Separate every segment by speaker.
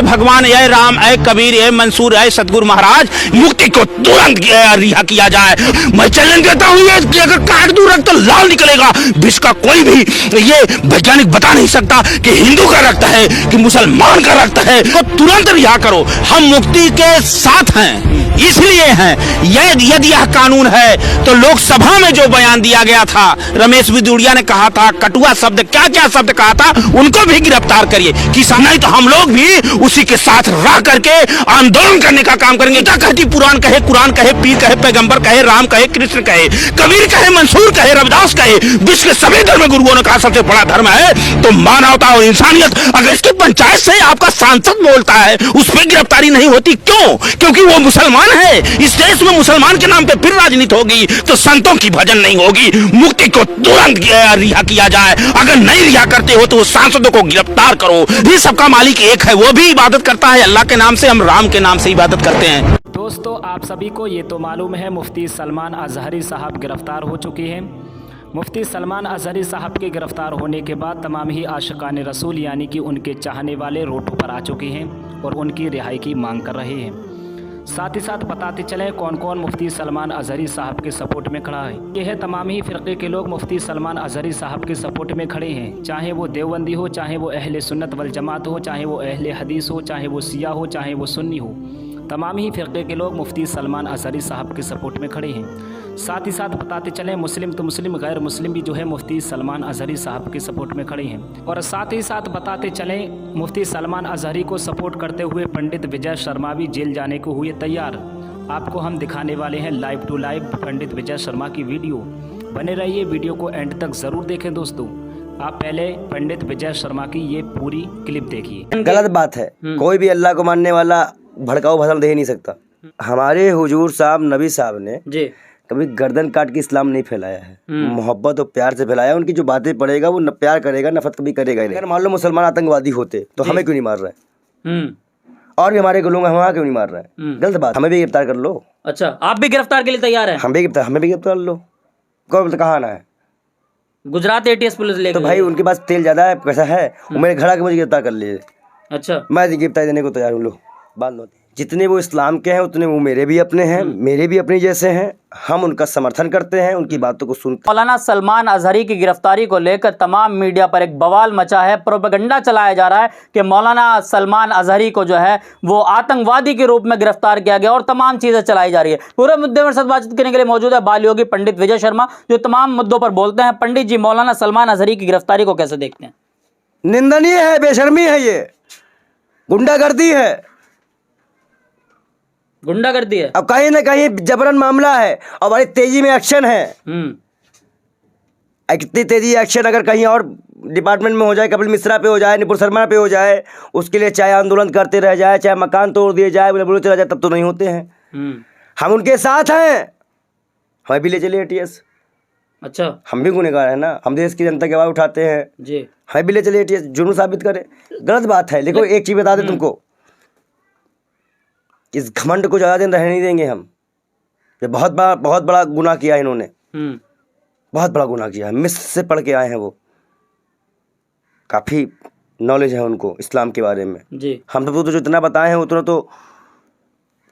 Speaker 1: भगवान, ऐ राम, ऐ कबीर, ऐ मंसूर, ऐ सतगुरु महाराज, मुक्ति को तुरंत रिहा किया जाए। मैं चैलेंज देता हूँ ये कि अगर काट दूं रक्त तो लाल निकलेगा। विश्व का कोई भी ये वैज्ञानिक बता नहीं सकता कि हिंदू का रक्त है कि मुसलमान का रक्त है। तो तुरंत रिहा करो। हम मुक्ति के साथ हैं, इसलिए हैं। यदि यह कानून है तो लोकसभा में जो बयान दिया गया था, रमेश बिदुड़िया ने कहा था, कटुआ शब्द, क्या क्या शब्द कहा था, उनको भी गिरफ्तार करिए। किसान नहीं तो हम लोग भी उसी के साथ रह करके आंदोलन करने का काम करेंगे। क्या कहती पुराण कहे, कुरान कहे, पीर कहे, पैगंबर कहे, राम कहे, कृष्ण कहे, कबीर कहे, मंसूर कहे, रविदास कहे, विश्व के सभी धर्म गुरुओं ने कहा सबसे बड़ा धर्म है तो मानवता और इंसानियत। अगर इसकी पंचायत से आपका सांसद बोलता है उस पर गिरफ्तारी नहीं होती, क्यों? क्योंकि वो मुसलमान है। इस देश में मुसलमान के नाम पे फिर राजनीति होगी तो संतों की भजन नहीं होगी। मुक्ति को तुरंत रिहा किया जाए। अगर नहीं रिहा करते हो तो उस सांसदों को गिरफ्तार करो। ये सबका मालिक एक है, वो भी इबादत करता है अल्लाह के नाम से, हम राम के नाम से इबादत करते हैं।
Speaker 2: दोस्तों, आप सभी को ये तो मालूम है मुफ्ती सलमान अजहरी साहब गिरफ्तार हो चुके हैं। मुफ्ती सलमान अजहरी साहब के गिरफ्तार होने के बाद तमाम ही आशिकान रसूल यानी कि उनके चाहने वाले रोडों पर आ चुके हैं और उनकी रिहाई की मांग कर रहे हैं। साथ ही साथ बताते चलें कौन कौन मुफ्ती सलमान अजहरी साहब के सपोर्ट में खड़ा है। ये है तमाम ही फ़िरक़े के लोग मुफ्ती सलमान अजहरी साहब के सपोर्ट में खड़े हैं, चाहे वो देवबंदी हो, चाहे वो अहले सुन्नत वल जमात हो, चाहे वो अहले हदीस हो, चाहे वो शिया हो, चाहे वो सुन्नी हो। तमाम ही फ़िरक़े के लोग मुफ्ती सलमान अजहरी साहब के सपोर्ट में खड़े हैं। साथ ही साथ बताते चलें मुस्लिम तो मुस्लिम, गैर मुस्लिम भी जो है मुफ्ती सलमान अजहरी साहब के सपोर्ट में खड़े हैं। और साथ ही साथ बताते चलें मुफ्ती सलमान अजहरी को सपोर्ट करते हुए पंडित विजय शर्मा भी जेल जाने को हुए तैयार। आपको हम दिखाने वाले हैं लाइव टू लाइव पंडित विजय शर्मा की वीडियो। बने रहिए, वीडियो को एंड तक ज़रूर देखें दोस्तों। आप पहले पंडित विजय शर्मा की ये पूरी क्लिप देखिए।
Speaker 3: गलत बात है, कोई भी अल्लाह को मानने वाला भड़काऊ भाषण दे ही नहीं सकता। हमारे हुजूर साहब नबी साहब ने
Speaker 2: जी
Speaker 3: कभी गर्दन काट के इस्लाम नहीं फैलाया है, मोहब्बत और प्यार से फैलाया। उनकी जो बातें पढ़ेगा वो प्यार करेगा, नफरत कभी करेगा ही नहीं। अगर मान लो मुसलमान आतंकवादी होते तो हमें क्यों नहीं मार रहे हैं? और भी हमारे लोग हमें क्यों नहीं मार रहे हैं? गलत बात, हमें भी गिरफ्तार कर लो।
Speaker 2: अच्छा, आप भी गिरफ्तार के लिए तैयार हैं?
Speaker 3: हमें भी गिरफ्तार कर लो। कौन कहाँ आना है?
Speaker 2: गुजरात एटीएस पुलिस लेकर
Speaker 3: तो भाई उनके पास तेल ज्यादा है, पैसा है, वो मेरे घर आके मुझे गिरफ्तार कर लीजिए।
Speaker 2: अच्छा,
Speaker 3: मैं गिरफ्तारी देने को तैयार हूँ। लो बात लो, जितने वो इस्लाम के हैं उतने वो मेरे भी अपने हैं, मेरे भी अपने जैसे हैं। हम उनका समर्थन करते हैं, उनकी बातों को सुनते।
Speaker 4: मौलाना सलमान अजहरी की गिरफ्तारी को लेकर तमाम मीडिया पर एक बवाल मचा है। प्रोपेगेंडा चलाया जा रहा है कि मौलाना सलमान अजहरी को जो है वो आतंकवादी के रूप में गिरफ्तार किया गया और तमाम चीज़ें चलाई जा रही है। पूरे मुद्दे पर साथ बातचीत करने के लिए मौजूद है बाल योगी पंडित विजय शर्मा, जो तमाम मुद्दों पर बोलते हैं। पंडित जी, मौलाना सलमान अजहरी की गिरफ्तारी को कैसे देखते हैं?
Speaker 3: निंदनीय है, बेशर्मी है, ये गुंडागर्दी है,
Speaker 4: गुंडागर्दी है।
Speaker 3: अब कहीं ना कहीं जबरन मामला है और बड़ी तेजी में एक्शन है। कितनी तेजी एक्शन अगर कहीं और डिपार्टमेंट में हो जाए, कपिल मिश्रा पे हो जाए, निपुण शर्मा पे हो जाए, उसके लिए चाहे आंदोलन करते रह जाए, चाहे मकान तोड़ दिए जाए, बोले चला जाए, तब तो नहीं होते हैं। हम उनके साथ हैं, हमें भी ले चले एटीएस।
Speaker 4: अच्छा,
Speaker 3: हम भी गुनहगार हैं ना, हम देश की जनता की आवाज़ उठाते हैं
Speaker 4: जी।
Speaker 3: हमें भी ले चले एटीएस, जुर्म साबित करें। गलत बात है। देखो एक चीज़ बता दें तुमको, इस घमंड को ज़्यादा दिन रहने नहीं देंगे हम। ये बहुत बड़ा गुनाह किया है इन्होंने, बहुत बड़ा गुनाह किया है। मिस्र से पढ़ के आए हैं वो, काफ़ी नॉलेज है उनको इस्लाम के बारे में
Speaker 4: जी।
Speaker 3: हम तो जो इतना बताए हैं उतना तो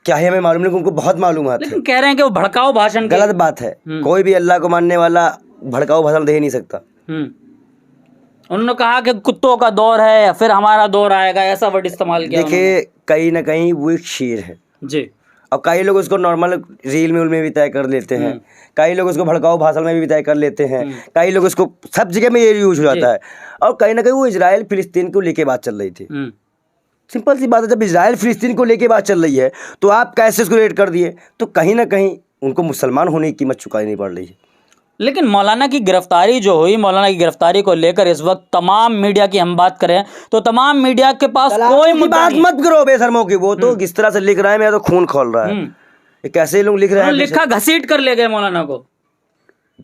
Speaker 3: क्या है हमें मालूम नहीं, उनको बहुत मालूम है।
Speaker 4: लेकिन कह रहे हैं कि वो भड़काऊ भाषण।
Speaker 3: गलत बात है, कोई भी अल्लाह को मानने वाला भड़काऊ भाषण दे ही नहीं सकता।
Speaker 4: उन्होंने कहा कि कुत्तों का दौर है या फिर हमारा दौर आएगा, ऐसा वर्ड इस्तेमाल किया।
Speaker 3: देखिए कहीं ना कहीं वो एक शेर है
Speaker 4: जी।
Speaker 3: अब कई लोग उसको नॉर्मल रील में भी तय कर लेते हैं, कई लोग उसको भड़काऊ भाषण में भी तय कर लेते हैं, कई लोग उसको सब जगह में ये यूज हो जाता है। और कहीं ना कहीं वो इजराइल फिलिस्तीन को लेके बात चल रही थी। सिंपल सी बात है, जब इजराइल फिलिस्तीन को लेके बात चल रही है तो आप कैसे उसको रेट कर दिए? तो कहीं ना कहीं उनको मुसलमान होने की कीमत चुकानी पड़ रही है।
Speaker 4: लेकिन मौलाना की गिरफ्तारी जो हुई, मौलाना की गिरफ्तारी को लेकर इस वक्त तमाम मीडिया की हम बात करें तो तमाम मीडिया के पास कोई
Speaker 3: बात मत करो बेशर्मों की। वो तो किस तरह से लिख रहा है, मेरा तो खून खोल रहा है। ये कैसे लोग लिख रहे हैं,
Speaker 4: लिखा घसीट कर ले गए मौलाना को।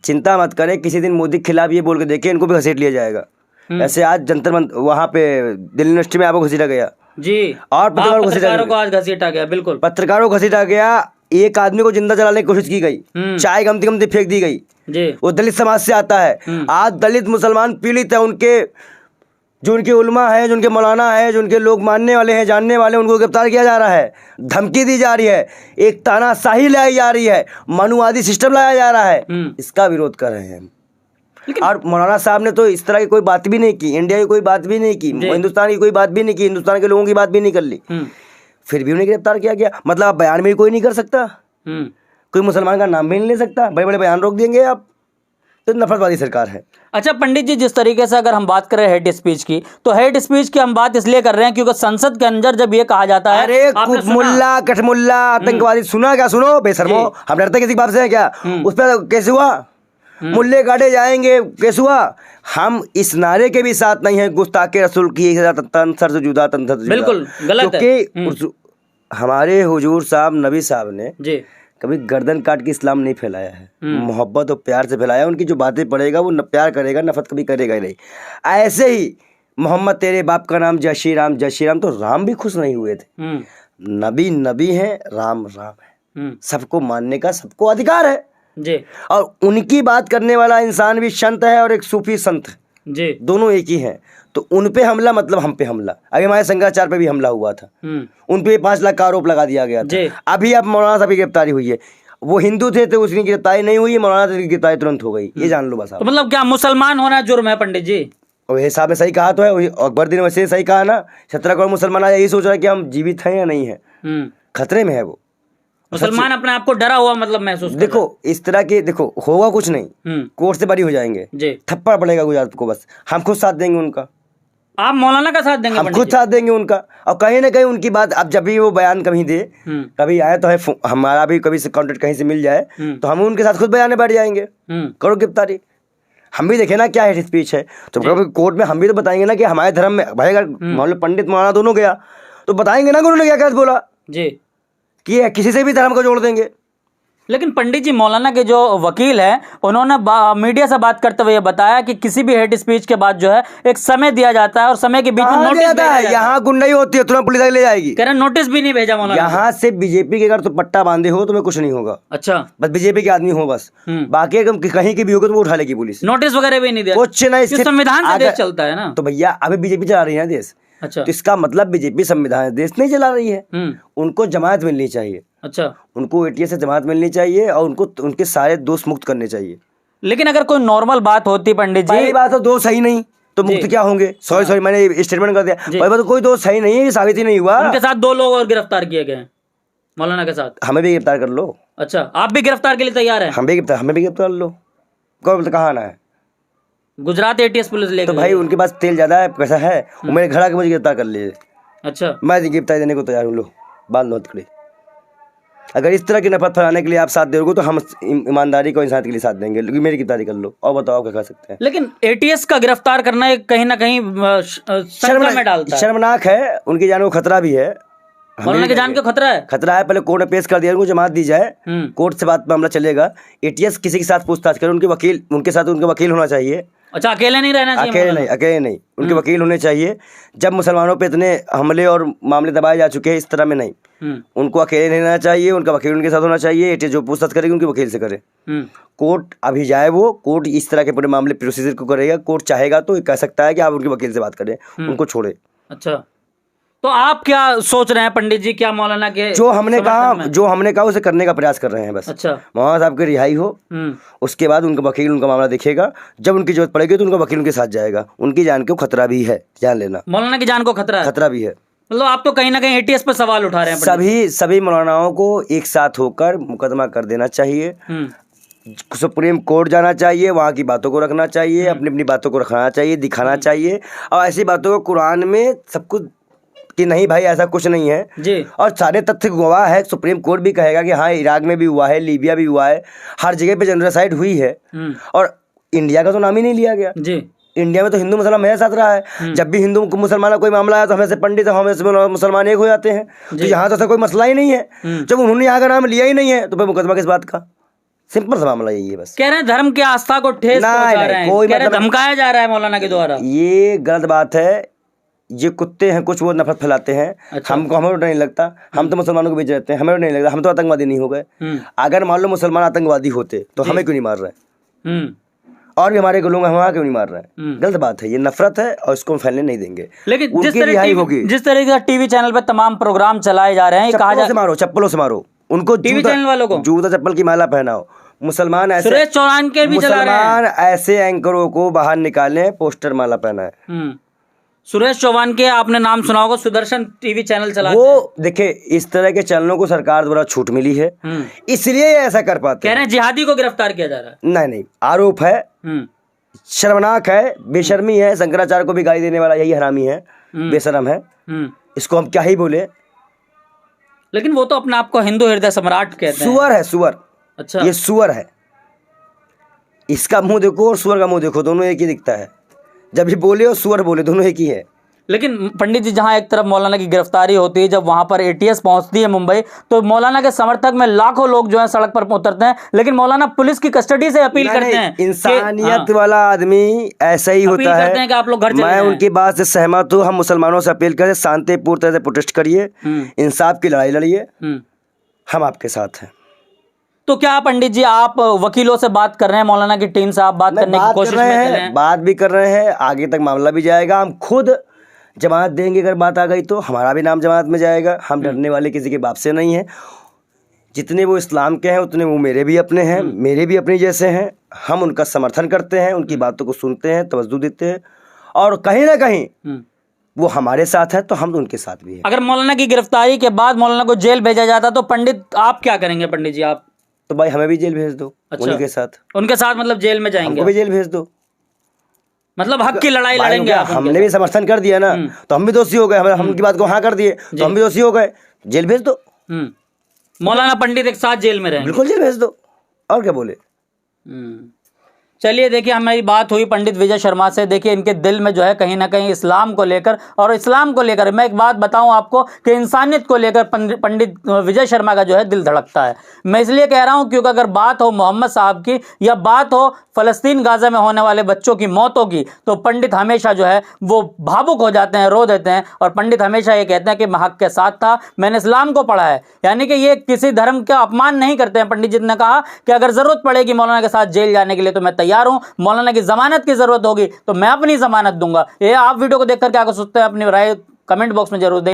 Speaker 3: चिंता मत करें, किसी दिन मोदी के खिलाफ ये बोल के देखिए, इनको भी घसीट लिया जाएगा। ऐसे आज जंतर मंतर वहाँ पे दिल्ली यूनिवर्सिटी में आपको घसीटा गया
Speaker 4: जी,
Speaker 3: और
Speaker 4: पत्रकारों को आज घसीटा गया। बिल्कुल,
Speaker 3: पत्रकारों को घसीटा गया। एक आदमी को जिंदा जलाने की कोशिश की गई, चाय गमती फेंक दी गई जी। वो दलित समाज से आता है। आज दलित मुसलमान पीड़ित है, उनके जो उनके उलमा है, जो उनके मौलाना है, जो उनके लोग मानने वाले हैं, जानने वाले हैं, उनको गिरफ्तार किया जा रहा है, धमकी दी जा रही है, एक तानाशाही लाई जा रही है, मनुवादी सिस्टम लाया जा रहा है। इसका विरोध कर रहे हैं हम। और मौलाना साहब ने तो इस तरह की कोई बात भी नहीं की, इंडिया की कोई बात भी नहीं की, हिंदुस्तान की कोई बात भी नहीं की, हिंदुस्तान के लोगों की बात भी नहीं कर ली, फिर भी उन्हें गिरफ्तार किया गया। मतलब आप बयान भी कोई नहीं कर सकता, कोई मुसलमान का नाम भी नहीं ले सकता, बड़े बड़े बयान रोक देंगे आप। तो नफरतवादी सरकार है।
Speaker 4: अच्छा पंडित जी, जिस तरीके से अगर हम बात करें हेट स्पीच की, तो हेट स्पीच की हम बात इसलिए कर रहे हैं क्योंकि संसद के अंदर जब ये कहा जाता है,
Speaker 3: अरे मुल्ला कठमुल्ला आतंकवादी, सुना क्या? सुनो बेशर्मो, हम डरते किसी बात से हैं क्या? उस पर केस हुआ, मुल्ले काटे जाएंगे, केस हुआ। हम इस नारे के भी साथ नहीं है, गुस्ताखे रसूल की तन सर से जुदा, तन सर से जुदा।
Speaker 4: बिल्कुल गलत है।
Speaker 3: क्योंकि हमारे हुजूर साहब नबी साहब ने
Speaker 4: जी
Speaker 3: कभी गर्दन काट के इस्लाम नहीं फैलाया है, मोहब्बत और प्यार से फैलाया। उनकी जो बातें पढ़ेगा वो प्यार करेगा, नफरत कभी करेगा ही नहीं। ऐसे ही मोहम्मद तेरे बाप का नाम जय श्री राम, जय श्री राम, तो राम भी खुश नहीं हुए थे। नबी नबी है, राम राम है, सबको मानने का सबको अधिकार है
Speaker 4: जी।
Speaker 3: और उनकी बात करने वाला इंसान भी संत है और एक सूफी संत
Speaker 4: जी,
Speaker 3: दोनों एक ही हैं। तो उन पे हमला मतलब हम पे हमला। अभी हमारे शंकराचार्य पे भी हमला हुआ था, उन पे 5 लाख का आरोप लगा दिया गया था। अभी अब मौलाना साहब की गिरफ्तारी हुई है, वो हिंदू थे तो उसकी गिरफ्तारी नहीं हुई, मौलाना साहब की गिरफ्तारी तुरंत हो गई, ये जान लो बस आप।
Speaker 4: तो मतलब क्या मुसलमान होना जुर्म है पंडित जी?
Speaker 3: और ये साहब ने सही कहा तो है, अकबर दिन वैसे सही कहा ना, 17 करोड़ मुसलमान आज यही सोच रहा है कि हम जीवित हैं या नहीं है, खतरे में है वो
Speaker 4: मुसलमान अपने आप को डरा हुआ मतलब महसूस कर
Speaker 3: देखो इस तरह के, देखो होगा कुछ नहीं, कोर्ट से बरी हो जाएंगे, थप्पड़ पड़ेगा गुजरात को, बस हम खुद साथ देंगे उनका।
Speaker 4: आप मौलाना का साथ देंगे?
Speaker 3: हम खुद साथ देंगे उनका। और कहीं ना कहीं उनकी बात, अब जब भी वो बयान कहीं दे, कभी आए तो है, हमारा भी कभी से कॉन्टेक्ट कहीं से मिल जाए तो हम उनके साथ खुद बयान बैठ जाएंगे, करो गिरफ्तारी। हम भी देखें ना क्या हेट स्पीच है, तो कभी कोर्ट में हम भी तो बताएंगे ना कि हमारे धर्म में भाई अगर मान लो पंडित मौलाना दोनों गया तो बताएंगे ना कि उन्होंने क्या क्या बोला
Speaker 4: जी,
Speaker 3: कि किसी से भी धर्म को जोड़ देंगे।
Speaker 4: लेकिन पंडित जी मौलाना के जो वकील हैं उन्होंने मीडिया से बात करते हुए बताया कि किसी भी हेट स्पीच के बाद जो है एक समय दिया जाता है और समय के बीच में नोटिस भेजा जाता है।
Speaker 3: यहाँ गुंडाई होती है, तुरंत पुलिस ले जाएगी।
Speaker 4: कह रहे नोटिस भी नहीं भेजा मौलाना।
Speaker 3: यहाँ से बीजेपी के अगर तो पट्टा बांधे हो तुम्हें कुछ नहीं होगा।
Speaker 4: अच्छा,
Speaker 3: बस बीजेपी के आदमी हो बस, बाकी अगर कहीं की भी होगा तो वो उठा लेगी पुलिस।
Speaker 4: नोटिस वगैरह भी नहीं दिया,
Speaker 3: कुछ नहीं।
Speaker 4: संविधान से देश चलता है ना।
Speaker 3: तो भैया अभी बीजेपी चला रही है देश।
Speaker 4: अच्छा,
Speaker 3: तो इसका मतलब बीजेपी संविधान देश नहीं चला रही है, उनको जमात मिलनी चाहिए।
Speaker 4: अच्छा,
Speaker 3: उनको एटीएस से जमात मिलनी चाहिए और उनको उनके सारे दोष मुक्त करने चाहिए।
Speaker 4: लेकिन अगर कोई नॉर्मल बात होती पंडित जी,
Speaker 3: पहली बात तो दोष सही नहीं तो मुक्त क्या होंगे? सॉरी मैंने स्टेटमेंट कर दिया, भाई बात कोई दोष सही नहीं है, ये साबित ही नहीं हुआ।
Speaker 4: उनके साथ 2 लोग और गिरफ्तार किए गए मौलाना के साथ।
Speaker 3: हमें भी गिरफ्तार कर लो।
Speaker 4: अच्छा, आप भी गिरफ्तार के लिए तैयार हैं?
Speaker 3: हमें भी गिरफ्तार लो। कहाँ आना है?
Speaker 4: गुजरात एटीएस पुलिस ले
Speaker 3: तो भाई उनके पास तेल ज्यादा है, पैसा है, वो मेरे घर आके मुझे गिरफ्तार कर लिए।
Speaker 4: अच्छा,
Speaker 3: मैं गिरफ्तारी देने को तैयार हूँ, लो बांध लो हथकड़ी। अगर इस तरह की नफरत फैलाने के लिए आप साथ दोगे तो हम ईमानदारी को इंसानियत के लिए साथ देंगे, लेकिन मेरी गिरफ्तारी कर लो और बताओ क्या कर सकते हैं।
Speaker 4: लेकिन एटीएस का गिरफ्तार करना एक कहीं ना कहीं शर्म में डालता है,
Speaker 3: शर्मनाक है, उनकी जान को खतरा भी है।
Speaker 4: मौलाना की जान को खतरा है?
Speaker 3: खतरा है, पहले कोर्ट में पेश कर दिया, उनको जमात दी जाए, कोर्ट से बात मामला चलेगा। एटीएस किसी के साथ पूछताछ करे, उनके वकील, उनके साथ उनके वकील होना चाहिए।
Speaker 4: अच्छा, अकेले नहीं रहना चाहिए?
Speaker 3: अकेले नहीं, उनके वकील होने चाहिए। जब मुसलमानों पे इतने हमले और मामले दबाए जा चुके हैं इस तरह में नहीं, उनको अकेले नहीं रहना चाहिए, उनका वकील उनके साथ होना चाहिए। एटीएस जो पूछताछ करेगी उनके वकील से करे। कोर्ट अभी जाए, वो कोर्ट इस तरह के पूरे मामले प्रोसीजर को करेगा। कोर्ट चाहेगा तो कह सकता है कि आप उनके वकील से बात करें, उनको छोड़े।
Speaker 4: अच्छा, तो आप क्या सोच रहे हैं पंडित जी, क्या मौलाना के
Speaker 3: जो हमने कहा उसे करने का प्रयास कर रहे हैं बस।
Speaker 4: अच्छा,
Speaker 3: मौलाना साहब की रिहाई हो, उसके बाद उनका वकील उनका मामला देखेगा। जब उनकी जरूरत पड़ेगी तो उनका वकील उनके साथ जाएगा। उनकी जान को खतरा भी है, जान लेना।
Speaker 4: मौलाना की जान को खतरा
Speaker 3: भी है।
Speaker 4: मतलब आप तो कहीं ना कहीं एटीएस पर सवाल उठा रहे हैं।
Speaker 3: सभी मौलानाओं को एक साथ होकर मुकदमा कर देना चाहिए, सुप्रीम कोर्ट जाना चाहिए, वहाँ की बातों को रखना चाहिए, अपनी अपनी बातों को रखना चाहिए, दिखाना चाहिए। और ऐसी बातों को कुरान में सब कुछ कि नहीं भाई ऐसा कुछ नहीं है
Speaker 4: जी, और
Speaker 3: सारे तथ्य गवाह है। सुप्रीम कोर्ट भी कहेगा कि हाँ इराक में भी हुआ है, लीबिया भी हुआ है, हर जगह पे जेनोसाइड हुई है। और इंडिया का तो नाम ही नहीं लिया गया जी। इंडिया में तो हिंदू मुसलमान मेरे साथ रहा है। जब भी हिंदू मुसलमान का कोई मामला है तो हमें से पंडित हमें से मुसलमान एक हो जाते हैं। तो यहाँ तो ऐसा कोई मसला ही नहीं है। जब उन्होंने यहाँ का नाम लिया ही नहीं है तो फिर मुकदमा किस बात का? सिंपल सा मामला यही है बस।
Speaker 4: कह रहे हैं धर्म की आस्था को ठेस पहुंचा रहे हैं, कोई मतलब धमकाया जा रहा है मौलाना के द्वारा। ये
Speaker 3: गलत बात है। ये कुत्ते हैं कुछ, वो नफरत फैलाते हैं। अच्छा। हमको हमें नहीं लगता, हम तो मुसलमानों के बीच रहते हैं, हमें नहीं लगता, हम तो आतंकवादी नहीं हो गए। अगर मान लो मुसलमान आतंकवादी होते तो हमें क्यों नहीं मार रहे? और भी हमारे को लोग हमारा क्यों नहीं मार रहे हैं? गलत बात है, ये नफरत है और इसको हम फैलने नहीं देंगे।
Speaker 4: लेकिन
Speaker 3: उनकी रिहाई होगी।
Speaker 4: जिस तरीके से टीवी चैनल पे तमाम प्रोग्राम चलाए जा रहे हैं, कहा
Speaker 3: चप्पलों से मारो, चप्पलों से मारो उनको,
Speaker 4: टीवी चैनल वालों को
Speaker 3: जूता चप्पल की माला पहनाओ। मुसलमान ऐसे,
Speaker 4: सुरेश चौहान के भी चला रहे हैं,
Speaker 3: मुसलमान ऐसे एंकरों को बाहर निकाले, पोस्टर माला पहनाए।
Speaker 4: सुरेश चौहान के आपने नाम सुना होगा, सुदर्शन टीवी चैनल चलाते हैं।
Speaker 3: वो देखिए, इस तरह के चैनलों को सरकार द्वारा छूट मिली है, इसलिए ये ऐसा कर पाते
Speaker 4: कह रहे हैं जिहादी को गिरफ्तार किया जा रहा है।
Speaker 3: नहीं, आरोप है, शर्मनाक है, बेशर्मी है। शंकराचार्य को भी गाली देने वाला यही हरामी है, बेशरम है। इसको हम क्या ही बोले।
Speaker 4: लेकिन वो तो अपने आप को हिंदू हृदय सम्राट कहते हैं।
Speaker 3: सुअर है, सुअर।
Speaker 4: अच्छा,
Speaker 3: ये सुअर है। इसका मुंह देखो और सुअर का मुंह देखो, दोनों एक ही दिखता है। जब ये बोले और सुअर बोले, दोनों एक ही है।
Speaker 4: लेकिन पंडित जी, जहां एक तरफ मौलाना की गिरफ्तारी होती है, जब वहां पर एटीएस पहुंचती है मुंबई, तो मौलाना के समर्थक में लाखों लोग जो है सड़क पर उतरते हैं, लेकिन मौलाना पुलिस की कस्टडी से अपील करते हैं।
Speaker 3: इंसानियत वाला आदमी ऐसा ही होता है।
Speaker 4: करते हैं कि आप लोग घर चले
Speaker 3: मैं
Speaker 4: जाएं।
Speaker 3: उनकी बात से सहमत हूँ। हम मुसलमानों से अपील करते, शांतिपूर्ण तरह से प्रोटेस्ट करिए, इंसाफ की लड़ाई लड़िए, हम आपके साथ हैं।
Speaker 4: तो क्या पंडित जी, आप वकीलों से बात कर रहे हैं, मौलाना की टीम से आप बात करने की कोशिश में चले हैं?
Speaker 3: बात भी कर रहे हैं, आगे तक मामला भी जाएगा। हम खुद जमानत देंगे, अगर बात आ गई तो हमारा भी नाम जमानत में जाएगा। हम डरने वाले किसी के बाप से नहीं हैं। जितने वो इस्लाम के हैं उतने वो मेरे भी अपने हैं, मेरे भी अपने जैसे हैं। हम उनका समर्थन करते हैं, उनकी बातों को सुनते हैं, तवज्जो देते हैं, और कहीं ना कहीं वो हमारे साथ है तो हम उनके साथ भी हैं।
Speaker 4: अगर मौलाना की गिरफ्तारी के बाद मौलाना को जेल भेजा जाता तो पंडित आप क्या करेंगे? पंडित जी, आप
Speaker 3: तो भाई हमें भी जेल भेज दो।
Speaker 4: अच्छा,
Speaker 3: उनके साथ
Speaker 4: मतलब जेल में जाएंगे?
Speaker 3: हमको भी जेल भेज दो।
Speaker 4: मतलब हक की लड़ाई लड़ेंगे आप?
Speaker 3: हमने भी समर्थन कर दिया ना, तो हम भी दोषी हो गए। हम उनकी बात को हाँ कर दिए तो हम भी दोषी हो गए। जेल भेज दो।
Speaker 4: मौलाना पंडित एक साथ जेल में रहेंगे?
Speaker 3: बिल्कुल जेल भेज दो, और क्या बोले।
Speaker 4: चलिए, देखिए, हमारी बात हुई पंडित विजय शर्मा से। देखिए, इनके दिल में जो है कहीं ना कहीं इस्लाम को लेकर, और इस्लाम को लेकर मैं एक बात बताऊं आपको कि इंसानियत को लेकर पंडित विजय शर्मा का जो है दिल धड़कता है। मैं इसलिए कह रहा हूं क्योंकि अगर बात हो मोहम्मद साहब की या बात हो फ़लस्तीन गाज़ा में होने वाले बच्चों की मौतों की, तो पंडित हमेशा जो है वो भावुक हो जाते हैं, रो देते हैं। और पंडित हमेशा ये कहते हैं कि मैं हक के साथ था, मैंने इस्लाम को पढ़ा है। यानी कि ये किसी धर्म का अपमान नहीं करते हैं। पंडित जी ने कहा कि अगर ज़रूरत पड़ेगी मौलाना के साथ जेल जाने के लिए तो मैं तैयार हूं, मौलाना की जमानत की जरूरत होगी तो मैं अपनी जमानत दूंगा। ये आप वीडियो को देखकर क्या सोचते हैं, अपनी राय कमेंट बॉक्स में जरूर दें।